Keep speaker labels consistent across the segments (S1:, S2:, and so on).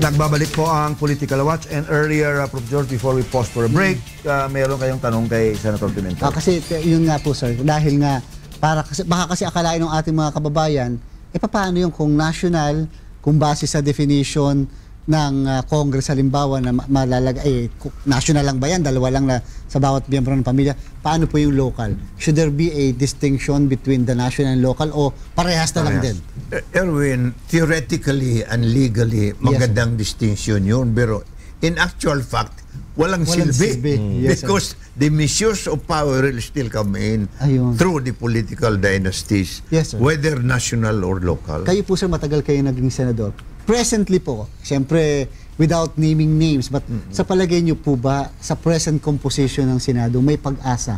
S1: Nagbabalik po ang Political Watch, and earlier, Prof. George, before we pause for a break, meron kayong tanong kay Senator Pimentel.
S2: Kasi yun nga po, sir, dahil nga baka kasi akalain ng ating mga kababayan, paano yung kung national, kung base sa definition ng Congress halimbawa na malalagay, national lang ba yan, dalawa lang na sa bawat miyembro ng pamilya, paano po yung local? Should there be a distinction between the national and local o parehas na lang din?
S3: Erwin, theoretically and legally, magandang distinction yun, pero in actual fact, walang silbi.
S2: Yes,
S3: because the misuse of power will still come in through the political dynasties, whether national or local.
S2: Kayo po, sir, matagal kayo naging senador. Presently po, siyempre, without naming names, but sa palagay niyo po ba, sa present composition ng Senado, may pag-asa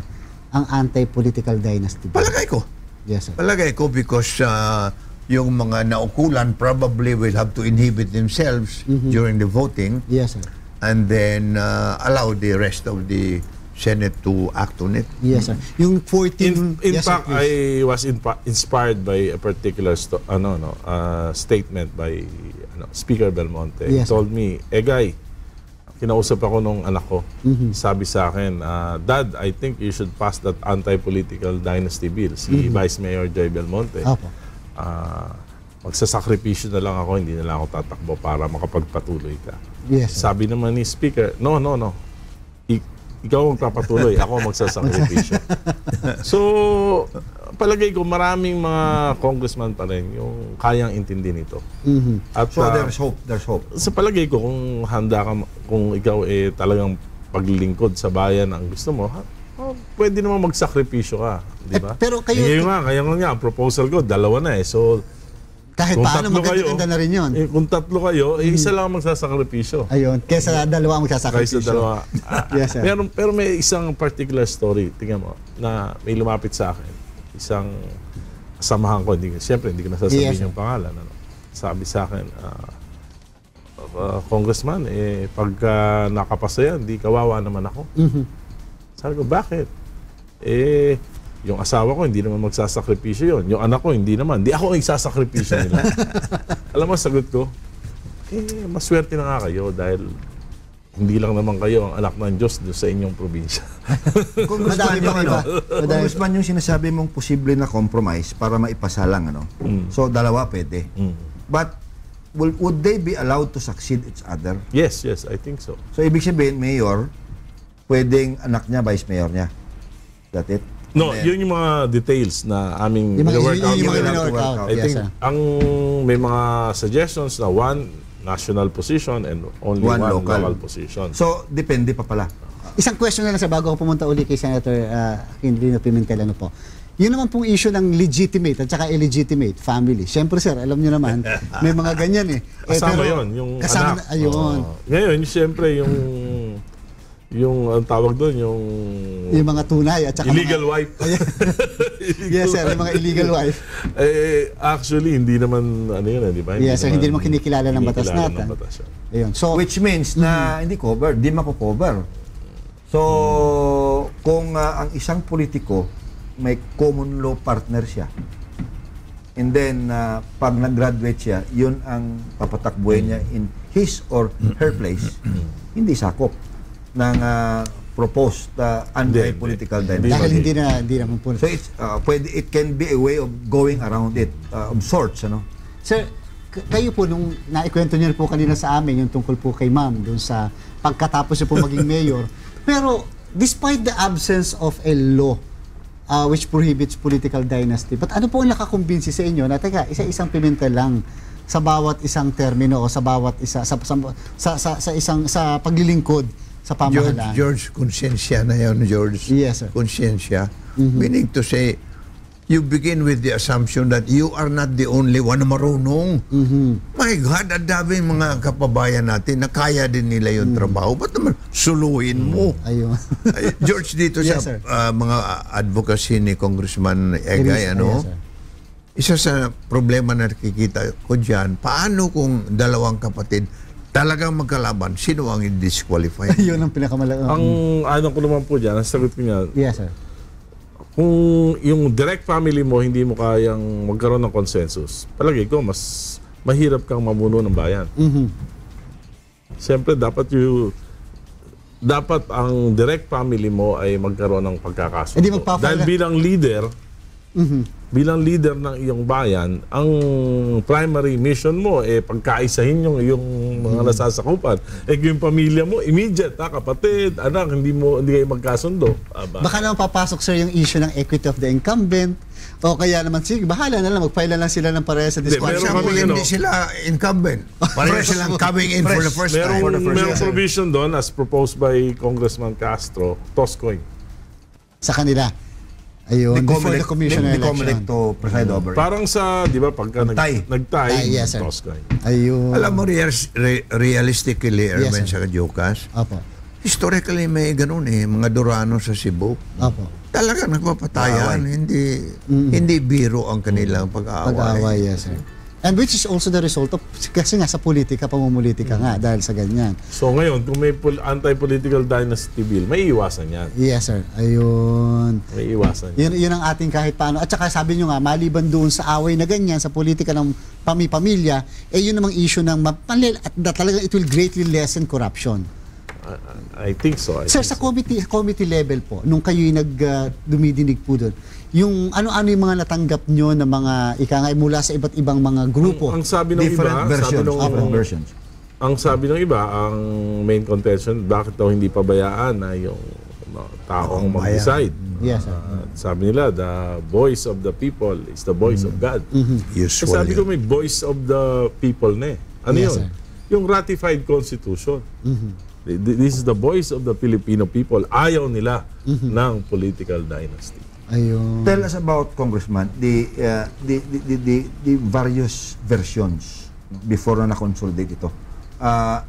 S2: ang anti-political dynasty?
S3: Palagay ko.
S2: Yes, sir.
S3: Palagay ko because yung mga naukulan probably will have to inhibit themselves during the voting.
S2: Yes, sir.
S3: And then allow the rest of the Senate to act on it.
S2: Yes, sir. Yung 14...
S4: In fact, I was inspired by a particular statement by Speaker Belmonte. He told me, Egay, kinausap ako nung anak ko, sabi sa akin, Dad, I think you should pass that anti-political dynasty bill. Si Vice Mayor Joy Belmonte. Magsasakripisyo na lang ako, hindi na lang ako tatakbo para makapagpatuloy ka.
S2: Yes,
S4: sabi naman ni Speaker, no. Ikaw ang papatuloy, ako magsasakripisyo. So, palagay ko maraming mga congressman pa rin yung kayang intindi nito. At,
S1: so there's hope.
S4: Sa palagay ko, kung handa ka, kung ikaw talagang paglilingkod sa bayan ang gusto mo, pwede naman magsakripisyo ka, di ba?
S2: Pero kayo...
S4: Kaya nga, ang proposal ko, dalawa na So,
S2: kahit paano maganda na rin yun.
S4: Kung tatlo kayo, isa lang magsasakripisyo.
S2: Ayun, kaysa dalawa magsasakripisyo.
S4: Kaysa dalawa.
S2: Yes, sir.
S4: Pero may isang particular story, tingnan mo, na may lumapit sa akin. Isang samahan ko, siyempre hindi ko nasasabihin yung pangalan. Sabi sa akin, Congressman, pagka nakapasa yan, di kawawa naman ako. Sabi ko, bakit? Yung asawa ko, hindi naman magsasakripisyo yun. Yung anak ko, hindi naman. Di ako magsasakripisyo nila. Alam mo, sagot ko, maswerte na nga kayo dahil hindi lang naman kayo ang anak ng Diyos doon sa inyong probinsya.
S1: Congressman, yung sinasabi mong posible na compromise para maipasa lang, So, dalawa pwede. But, would they be allowed to succeed each other?
S4: Yes, I think so.
S1: So, ibig sabihin, mayor, pwedeng anak niya, vice mayor niya. That it?
S4: No, yun yung mga details na aming
S2: workout.
S4: I think ang may mga suggestions na one national position and only one local position.
S1: So, depende pa pala.
S2: Isang question na lang sa bago ako pumunta uli kay Senator Aquilino Pimentel, po. Yun naman pong issue ng legitimate at saka illegitimate family. Siyempre, sir, alam nyo naman, may mga ganyan
S4: Kasama yun, yung anak.
S2: Ayun.
S4: Ngayon, siyempre, yung ang tawag doon,
S2: yung mga tunay at saka
S4: illegal wife.
S2: Yes, sir, yung mga illegal wife.
S4: Actually, hindi naman di ba?
S2: Yes, sir, hindi naman kinikilala ng batas natin. Ayun. So,
S1: which means na hindi cover, di mako-cover. So, kung ang isang politiko may common law partner siya, and then pag nag-graduate siya, yun ang papatakbuhin niya in his or her place, hindi sakop ng proposed anti-political dynasty.
S2: Dahil hindi naman po.
S1: So it can be a way of going around it of sorts,
S2: Sir, kayo po nung naikwento niyo po kanina sa amin yung tungkol po kay Ma'am doon sa pagkatapos niyo po maging mayor. Pero despite the absence of a law which prohibits political dynasty, but ano po ang nakakumbinsi sa inyo na teka, isa-isang Pimentel lang sa bawat isang termino o sa bawat isa sa paglilingkod sa pamahalaan?
S3: George, konsensya na yun, George.
S2: Yes, sir.
S3: Konsensya. Meaning to say, you begin with the assumption that you are not the only one na marunong. My God, ang daming mga kapabayan natin na kaya din nila yung trabaho. Ba't naman suluhin mo?
S2: Ayun.
S3: George, dito
S2: Yes,
S3: sa mga advocacy ni Congressman Egay,
S2: Yes,
S3: isa sa problema na nakikita ko dyan, paano kung dalawang kapatid talagang magkalaban, sino ang i-disqualify?
S2: Yun ang pinakamalaki.
S4: Ang ano ko naman po dyan, ang sagot ko niya,
S2: yes, sir.
S4: Kung yung direct family mo, hindi mo kayang magkaroon ng consensus, palagi ko, mas mahirap kang mamuno ng bayan. Siyempre, dapat ang direct family mo ay magkaroon ng pagkakasundo.
S2: Hindi magpa-file
S4: Dahil
S2: na-
S4: bilang leader ng iyong bayan, ang primary mission mo pagkaisahin yung mga nasasakupan. Yung pamilya mo, immediate, kapatid, anak, hindi kayo magkasundo.
S2: Baka naman papasok, sir, yung issue ng equity of the incumbent. O kaya naman, sige, bahala na lang, mag-file na lang sila ng pareha sa
S3: For
S4: meron
S2: disqualification.
S3: example,
S4: kami,
S3: hindi sila incumbent. Pareho silang coming in for the first time.
S4: Merong provision doon as proposed by Congressman Castro, toss coin.
S2: Sa kanila. Ayun, before the commissioner
S1: the
S2: election.
S1: to preside over.
S4: Parang sa, di ba, pagka
S1: Nag-tie.
S4: nag-tie,
S2: Yes, sir.
S4: toss coin.
S2: Ayun.
S3: Alam mo, realistically,
S2: Yes,
S3: Erwin,
S2: sir.
S3: sa Jokas,
S2: Opo.
S3: historically may ganun mga Durano sa Cebu.
S2: Opo.
S3: Talaga nagpapatayan, hindi biro ang kanilang pag-aaway.
S2: Pag-aaway, yes, sir. And which is also the result of, kasi nga sa politika, pamumulitika nga dahil sa ganyan.
S4: So ngayon, kung may anti-political dynasty bill, may iwasan yan.
S2: Yes, sir. Ayun.
S4: May iwasan yan.
S2: Yun ang ating kahit paano. At saka sabi nyo nga, maliban doon sa away na ganyan, sa politika ng pamilya, yun namang issue ng talagang it will greatly lessen corruption.
S4: I think so.
S2: Sir, sa committee level po, nung kayo'y dumidinig po doon, yung ano-ano yung mga natanggap nyo na mga mula sa iba't ibang mga grupo?
S4: Ang sabi ng
S1: Different versions.
S4: Ang sabi ng iba, ang main contention, bakit daw hindi pabayaan na yung taong mag-decide?
S2: Yes, sir.
S4: Sabi nila, the voice of the people is the voice of God.
S3: Usually.
S4: Sabi ko, may voice of the people na Ano
S2: Yes,
S4: yun?
S2: sir.
S4: Yung ratified constitution. This is the voice of the Filipino people. Ayaw nila ng political dynasty.
S2: Ayun.
S1: Tell us about, Congressman, the various versions before na consolidate ito.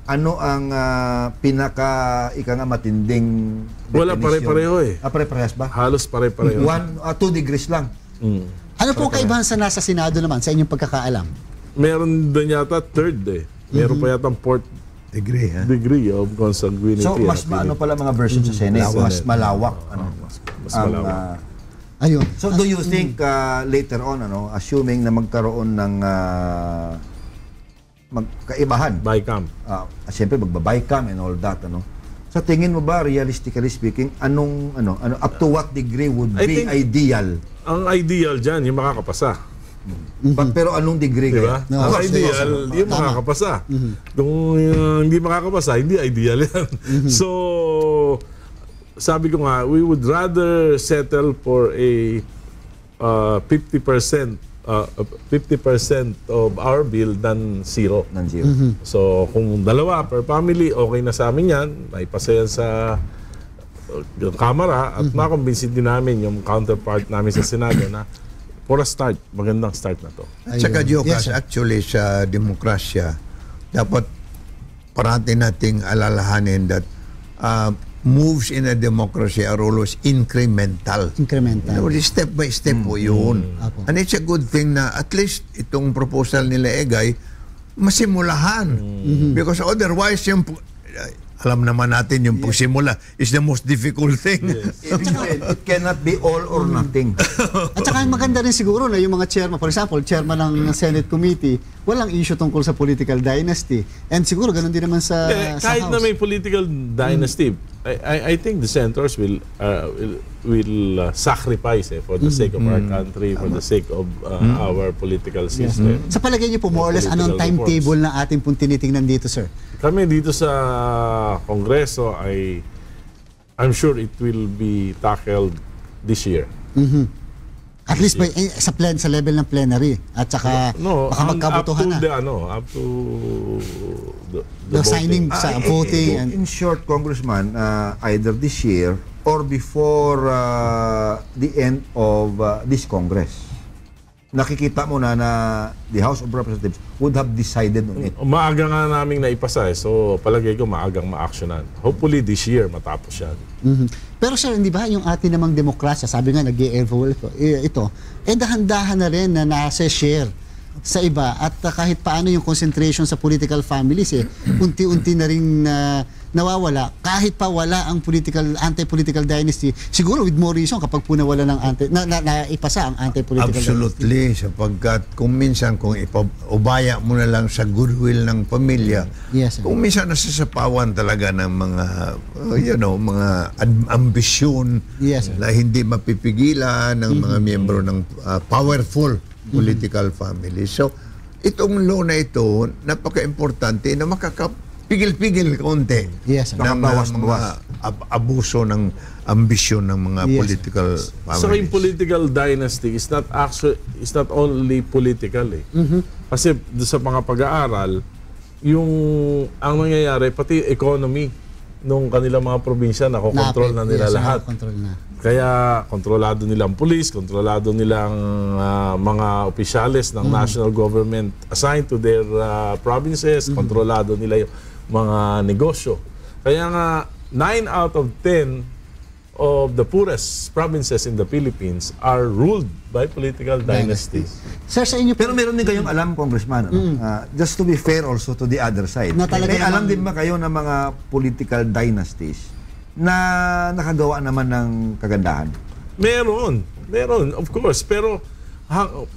S1: Ano ang matinding
S4: Wala,
S1: definition?
S4: pare-pareho
S1: Pare-parehas ba?
S4: Halos pare-pareho.
S1: 2 degrees lang.
S2: Ano po kaibahan sa nasa Senado naman, sa inyong pagkakaalam?
S4: Meron din yata third Meron pa yata fourth degree of consanguinity.
S1: So, mas maano pala mga versions sa Senate? Mas malawak.
S4: Mas malawak.
S2: Ayun.
S1: So, do you think later on, assuming na magkaroon ng magkaibahan,
S4: Bycam.
S1: siyempre magbabaycam and all that, sa tingin mo ba, realistically speaking, up to what degree would
S4: I
S1: be
S4: think-
S1: ideal?
S4: Ang ideal dyan, yung makakapasa.
S1: Pero anong degree
S4: Diba?
S1: kaya?
S4: Ang ideal, yung makakapasa. Kung hindi makakapasa, hindi ideal yan. So, sabi ko nga, we would rather settle for a 50% of our bill than zero.
S1: Non-zero.
S4: So, kung dalawa per family, okay na sa amin yan. May pasayan sa Kamara at makumbinsin din namin yung counterpart namin sa Senado na for a start, magandang start na to.
S3: At saka,
S2: Ayun.
S3: Jokas,
S2: Yes, sir.
S3: actually sa demokrasya, dapat parati nating alalahanin that moves in a democracy are always incremental.
S2: Incremental.
S3: Step by step po yun.
S2: Apo.
S3: And it's a good thing na at least itong proposal nila Egay, masimulahan. Because otherwise, alam naman natin yung pagsimula is the most difficult thing.
S1: It cannot be all or nothing.
S2: At saka maganda rin siguro na yung mga chairman, for example, chairman ng Senate Committee, walang issue tungkol sa political dynasty. And siguro ganun din naman sa
S4: Kahit na
S2: House.
S4: may political dynasty, I think the senators will sacrifice for the sake of our country, for the sake of our political system.
S2: Sa palagay niyo po, more or less, anong
S4: Political
S2: timetable na ating pong tinitingnan dito, sir?
S4: Kami dito sa Kongreso I'm sure it will be tackled this year.
S2: At least sa level ng plenary. At saka baka magkabutuhan na.
S4: Up to
S2: The signing sa voting. And
S1: In short, Congressman, either this year or before the end of this Congress, nakikita mo na the House of Representatives would have decided on it.
S4: Maaga nga namin naipasa so palagay ko maagang ma-actionan. Hopefully this year matapos yan.
S2: Pero sir, hindi ba yung atin namang demokrasya, sabi nga nag-e-evolve ito, dahan-dahan na rin na nasa-share sa iba at kahit paano yung concentration sa political families unti-unti na rin nawawala kahit pa wala ang anti-political dynasty. Siguro with more reason kapag po nawala ng naipasa ang anti-political
S3: Absolutely,
S2: dynasty.
S3: sapagkat kung minsan kung ubaya mo na lang sa goodwill ng pamilya,
S2: Yes, sir.
S3: kung minsan nasasapawan talaga ng mga mga ambisyon
S2: Yes, sir.
S3: na hindi mapipigilan ng mga miyembro ng powerful political family. So, itong law na ito, napaka-importante na makakapigil-pigil konti
S2: Yes, sir.
S3: ng
S1: Makabawas-bawas.
S3: abuso ng ambisyon ng mga
S2: Yes,
S3: political families.
S4: So yung political dynasty is not only political Kasi doon sa mga pag-aaral, ang nangyayari pati economy nung kanilang mga probinsya nakokontrol na nila lahat.
S2: Control na.
S4: Kaya kontrolado nilang pulis, kontrolado nilang mga opisyales ng national government assigned to their provinces, kontrolado nila yung mga negosyo. Kaya nga 9 out of 10 of the poorest provinces in the Philippines are ruled by political dynasties.
S2: Sir, sa inyo po,
S1: Pero meron din kayong alam, Congressman, just to be fair also to the other side.
S2: Na talaga
S1: May alam
S2: namang-
S1: din ba kayo ng mga political dynasties na nakagawa naman ng kagandahan?
S4: Meron, of course. Pero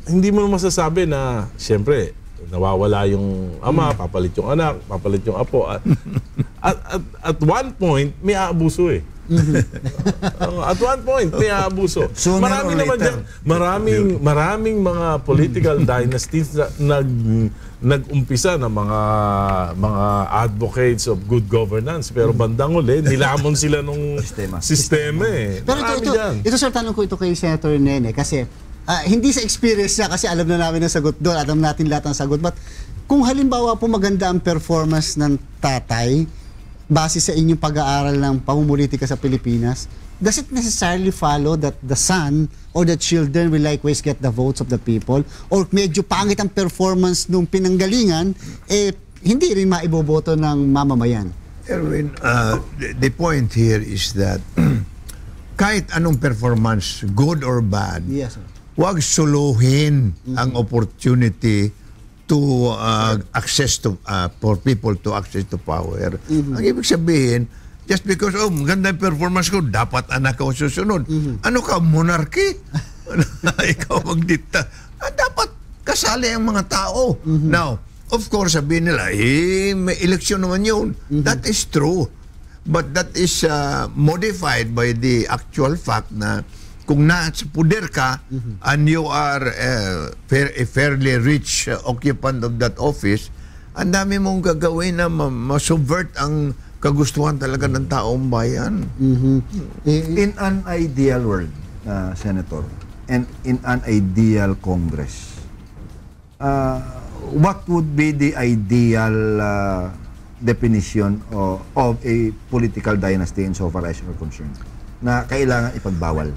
S4: hindi mo masasabi na, siyempre, nawawala yung ama, papalit yung anak, papalit yung apo. At one point, may aabuso At one point, may aabuso.
S1: Sooner
S4: Marami
S1: or
S4: naman
S1: later.
S4: dyan, maraming mga political dynasties na nag-umpisa ng mga advocates of good governance. Pero bandang uli, nilamon sila nung sistema
S2: pero
S4: Marami dyan.
S2: ito sir, tanong ko ito kay Senator Nene kasi hindi sa experience niya kasi alam na namin ang sagot doon, alam natin lahat ng sagot. But kung halimbawa po maganda ang performance ng tatay base sa inyong pag-aaral ng pamumulitika sa Pilipinas, does it necessarily follow that the son or the children will likewise get the votes of the people? Or medyo pangit ang performance nung pinanggalingan, hindi rin maiboboto ng mamamayan?
S3: Erwin, the point here is that kahit anong performance, good or bad,
S2: Yes, sir.
S3: huwag suluhin ang opportunity to access to for people to access to power. Ang ibig sabihin, just because maganda yung performance ko, dapat anak ko susunod. Ano ka, monarchy? Ikaw magdikta. Dapat kasali ang mga tao. Now, of course, sabihin nila, may eleksyon naman yun. That is true. But that is modified by the actual fact na kung nasa puder ka and you are a fairly rich occupant of that office, ang dami mong gagawin na ma-subvert ang kagustuhan talaga ng taong bayan.
S1: In an ideal world, Senator, and in an ideal Congress, what would be the ideal definition of a political dynasty insofar as you're concerned na kailangan ipagbawal?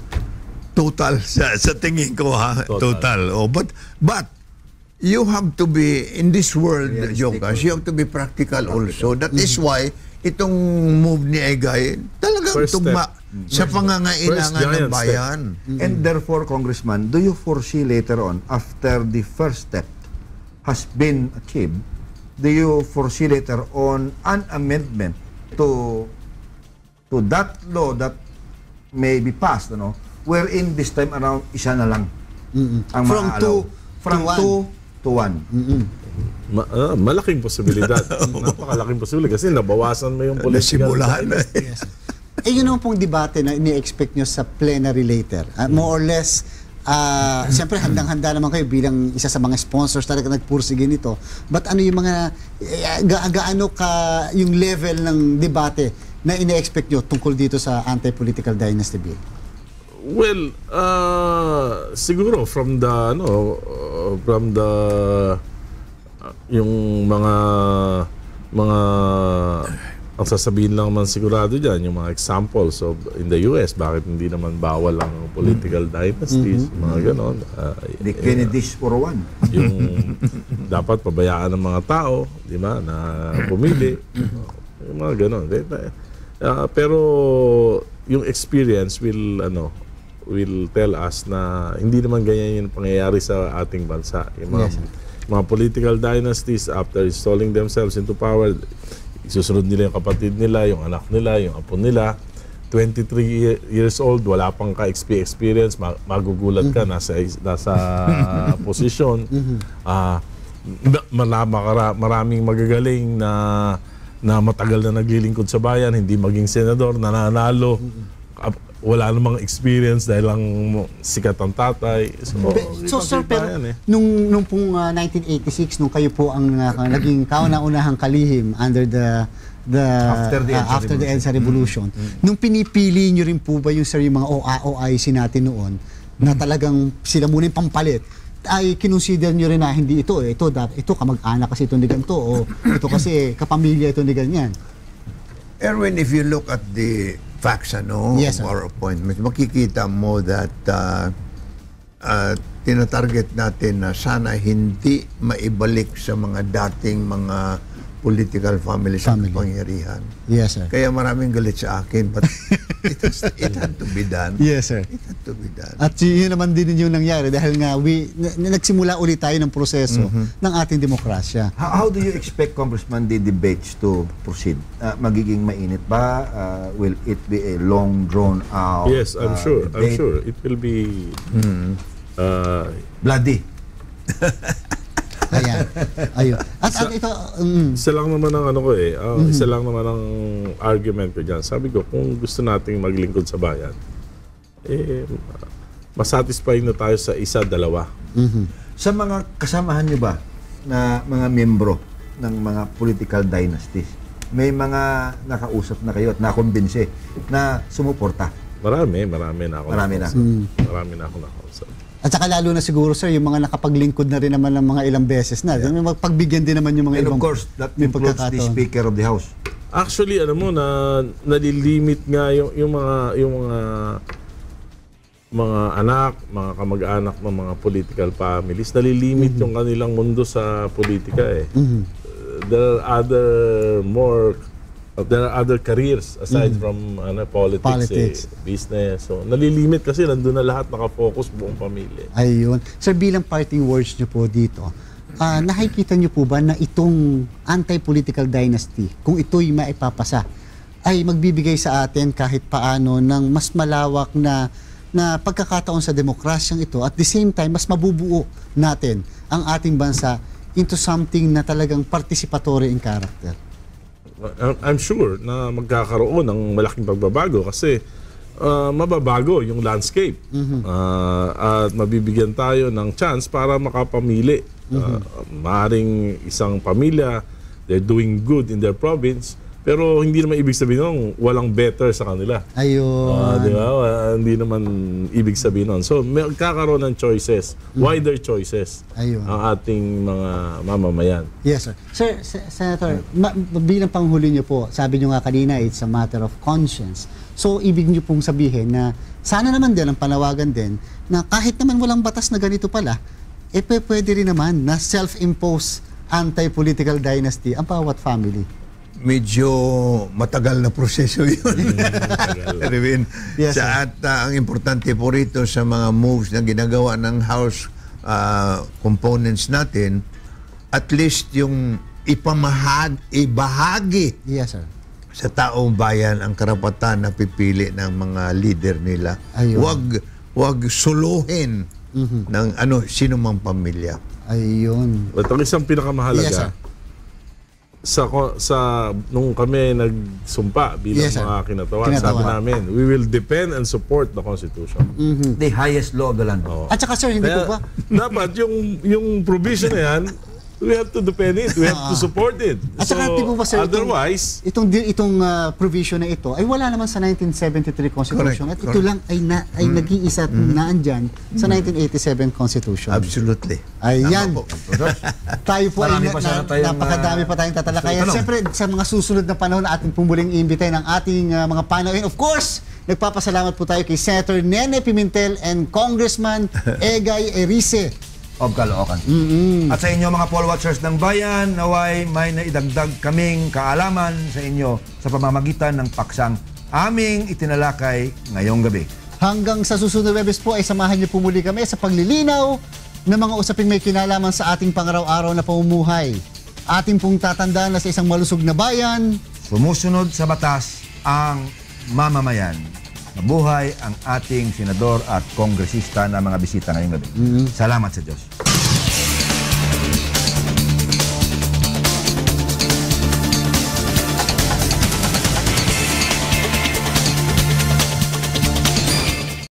S3: Total sa tingin ko total. But you have to be in this world, Jokas, you have to be practical also. That is why itong move ni Egay talagang
S4: First
S3: tugma sa pangangailangan ng bayan.
S1: And therefore, Congressman, do you foresee later on, after the first step has been achieved, do you foresee later on an amendment to that law that may be passed, wherein this time around isa na lang ang
S2: From
S1: maaalaw? From
S2: to
S1: 2 to 1.
S4: Malaking posibilidad. Napakalaking posibilidad kasi nabawasan mo yung political
S3: Nasimulahan na.
S2: Yes. Yun naman pong debate na ini-expect nyo sa plenary later. More or less, siyempre handang-handa naman kayo bilang isa sa mga sponsors talaga nagpursige nito. But ano yung mga, gaano ka yung level ng debate na ini-expect nyo tungkol dito sa anti-political dynasty bill?
S4: Well, siguro from the yung mga ang sasabihin lang man sigurado diyan yung mga examples of in the US bakit hindi naman bawal ang political dynasties, mga ganon.
S1: The Kennedys for one.
S4: Yung dapat pabayaan ng mga tao, di ba, na pumili. Yung mga ganon. Pero yung experience will tell us na hindi naman ganyan yung pangyayari sa ating bansa. Yung mga mga political dynasties, after installing themselves into power, isusunod nila yung kapatid nila, yung anak nila, yung apo nila. 23 years old, wala pang ka-experience, magugulat ka, nasa posisyon. Maraming magagaling na matagal na naglilingkod sa bayan, hindi maging senador, nananalo. Wala namang experience dahil lang sikat ang tatay.
S2: So sir, pero nung pong 1986, nung kayo po ang naging kauna-unahang kalihim under the after the EDSA Revolution, nung pinipili nyo rin po ba yung mga OIC natin noon, na talagang sila muna yung pampalit, ay kinonsider nyo rin na hindi ito kamag-anak kasi ito ni ganito, o ito kasi kapamilya ito ni ganyan?
S3: Erwin, if you look at the facts of our appointments, makikita mo that tinatarget natin na sana hindi maibalik sa mga dating mga political families sa pangyarihan.
S2: Yes, sir.
S3: Kaya maraming galit sa akin, but it had to be done.
S2: Yes, sir.
S3: It had to be done.
S2: At yun naman din yung nangyari dahil nga nagsimula ulit tayo ng proseso ng ating demokrasya.
S1: How do you expect, Congressman, the debates to proceed? Magiging mainit ba? Will it be a long drawn out?
S4: Yes, I'm sure.
S1: Debate?
S4: I'm sure it will be
S1: bloody.
S2: Ayun. At ito
S4: isa lang naman ang isa lang naman ang argument ko diyan. Sabi ko, kung gusto nating maglingkod sa bayan, masatisfy na tayo sa isa, dalawa.
S1: Sa mga kasamahan niyo ba na mga membro ng mga political dynasties, may mga nakausap na kayo at nakumbinse na sumuporta?
S4: Marami na ako.
S1: Marami na
S4: ako nakausap.
S2: At saka lalo na siguro, sir, yung mga nakapaglingkod na rin naman ng mga ilang beses na. Yeah. Magpagbigyan din naman yung mga
S1: ibang... And of course, that includes the Speaker of the House.
S4: Actually, nalilimit nga yung mga anak, mga kamag-anak ng mga political families, nalilimit yung kanilang mundo sa politika eh. There are other careers aside from politics. Business. So, nalilimit kasi nandun na lahat, nakafocus buong pamilya.
S2: Ayun. Sir, bilang parting words nyo po dito, nakikita nyo po ba na itong anti-political dynasty, kung ito'y maipapasa, ay magbibigay sa atin kahit paano ng mas malawak na pagkakataon sa demokrasyang ito, at the same time, mas mabubuo natin ang ating bansa into something na talagang participatory in character?
S4: I'm sure na magkakaroon ng malaking pagbabago kasi mababago yung landscape. At mabibigyan tayo ng chance para makapamili. Maaring isang pamilya, they're doing good in their province, pero hindi naman ibig sabihin nun walang better sa kanila.
S2: Ayun.
S4: Di ba? Hindi naman ibig sabihin nun. So, magkakaroon ng choices, wider choices ang ating mga mamamayan.
S2: Yes, sir. Sir, Senator, bilang panghuli niyo po, sabi niyo nga kanina, it's a matter of conscience. So, ibig niyo pong sabihin na sana naman din ang panawagan din na kahit naman walang batas na ganito pala, pwede rin naman na self-imposed anti-political dynasty ang bawat family.
S3: Medyo matagal na proseso yun. Erwin.
S2: Yes,
S3: at ang importante po rito sa mga moves na ginagawa ng House components natin, at least yung ibahagi
S2: yes, sir,
S3: sa taong bayan ang karapatan na pipili ng mga leader nila. Wag suluhin ng sino mang pamilya.
S2: Ayun.
S4: At ang isang pinakamahalaga,
S2: yes, sir,
S4: nung kami nagsumpa bilang mga kinatawan, sabi namin, we will defend and support the Constitution.
S1: The highest law of the land.
S2: At saka, sir, hindi po ba?
S4: Dapat yung provision na yan, we have to defend it. We have to support it.
S2: At saka, di po ba, sir,
S4: otherwise,
S2: itong provision na ito ay wala naman sa 1973 Constitution.
S3: Correct,
S2: at ito lang ay nag-iisa at naandyan sa 1987 Constitution.
S3: Absolutely.
S2: Ayan. Tayo po ay napakadami pa tayong tatalakayan. Siyempre, sa mga susunod na panahon na ating pumuling iimbitay ng ating mga panahon. Of course, nagpapasalamat po tayo kay Senator Nene Pimentel and Congressman Edgar Erice
S1: of Caloocan. At sa inyo mga poll watchers ng bayan, naway may naidagdag kaming kaalaman sa inyo sa pamamagitan ng paksang aming itinalakay ngayong gabi.
S2: Hanggang sa susunod na Webes po ay samahan niyo po muli kami sa paglilinaw ng mga usaping may kinalaman sa ating pangaraw-araw na pamumuhay. Ating pong tatandaan na sa isang malusog na bayan,
S1: Sumusunod sa batas ang mamamayan. Mabuhay ang ating senador at kongresista na mga bisita ngayong gabi. Salamat sa Diyos.